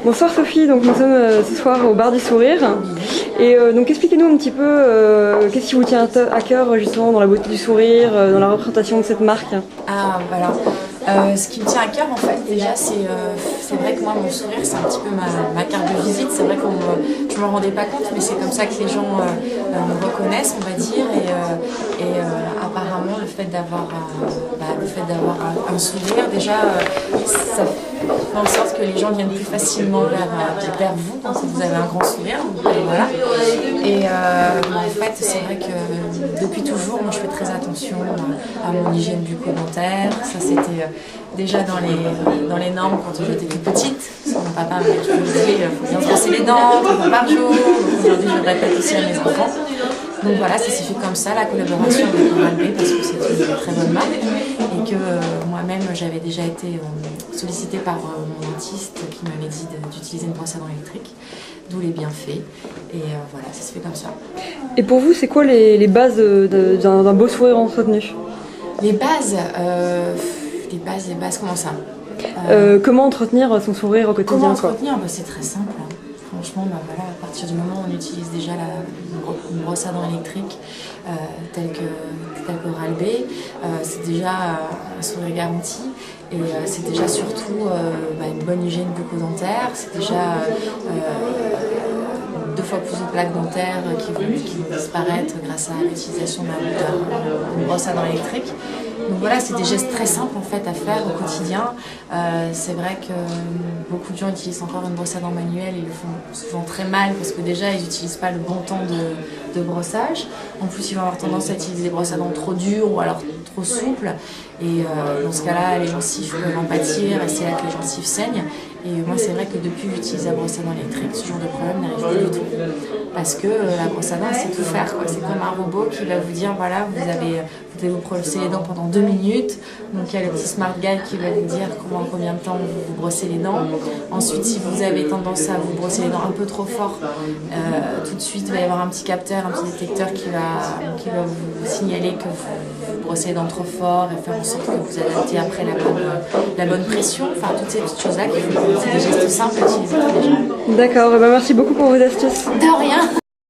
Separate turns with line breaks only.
Bonsoir Sophie, donc nous sommes ce soir au Bar du Sourire. Et donc expliquez-nous un petit peu qu'est-ce qui vous tient à cœur justement dans la beauté du sourire, dans la représentation de cette marque.
Ah, voilà. Ce qui me tient à cœur, en fait, déjà, c'est vrai que moi, mon sourire, c'est un petit peu ma carte de visite. C'est vrai que je ne me rendais pas compte, mais c'est comme ça que les gens me reconnaissent, on va dire. Et apparemment, le fait d'avoir un sourire, déjà, ça fait en sorte que les gens viennent plus facilement vers vous quand vous avez un grand sourire. Donc, voilà. Et en fait, c'est vrai que depuis toujours, moi, je fais très attention à mon hygiène bucco-dentaire. Ça, c'était déjà dans les normes quand j'étais toute petite. Mon papa m'avait toujours dit il faut bien se brosser les dents 3 fois par jour. Aujourd'hui, je le répète aussi à mes enfants. Donc voilà, ça s'est fait comme ça, la collaboration avec Oral-B, parce que c'est une très bonne marque. Et que moi-même, j'avais déjà été sollicitée par mon dentiste qui m'avait dit d'utiliser une brosse à dents électrique, d'où les bienfaits. Et voilà, ça se fait comme ça.
Et pour vous, c'est quoi les bases d'un beau sourire entretenu?
Les bases, comment ça?
Comment entretenir son sourire au quotidien?
Comment entretenir? C'est très simple. Hein. Franchement, voilà, à partir du moment où on utilise déjà une brosse à dents électrique telle que Oral-B, c'est déjà un sourire garanti. Et c'est déjà surtout une bonne hygiène bucco-dentaire. C'est déjà 2 fois plus de plaques dentaires qui vont disparaître grâce à l'utilisation d'une brosse à dents électrique. Donc voilà, c'est des gestes très simples en fait à faire au quotidien. C'est vrai que beaucoup de gens utilisent encore une brosse à dents manuelle et ils le font souvent très mal parce que déjà ils n'utilisent pas le bon temps de brossage. En plus, ils vont avoir tendance à utiliser des brosses à dents trop dures ou alors trop souples. Et dans ce cas-là, les gencives peuvent en pâtir et c'est là que les gencives saignent. Et moi, c'est vrai que depuis que j'utilise la brosse à dents électrique, ce genre de problème n'arrive plus du tout. Parce que la brosse à dents, elle sait tout faire. C'est comme un robot qui va vous dire, voilà, vous devez vous brosser les dents pendant 2 minutes. Donc il y a le petit smart guide qui va vous dire combien de temps vous brossez les dents. Ensuite, si vous avez tendance à vous brosser les dents un peu trop fort, tout de suite, il va y avoir un petit capteur, un petit détecteur qui va vous signaler que vous brossez les dents trop fort et faire en sorte que vous adaptez après la bonne pression. Enfin, toutes ces petites choses-là, c'est des gestes simples à utiliser tous les jours.
D'accord, merci beaucoup pour vos astuces.
De rien.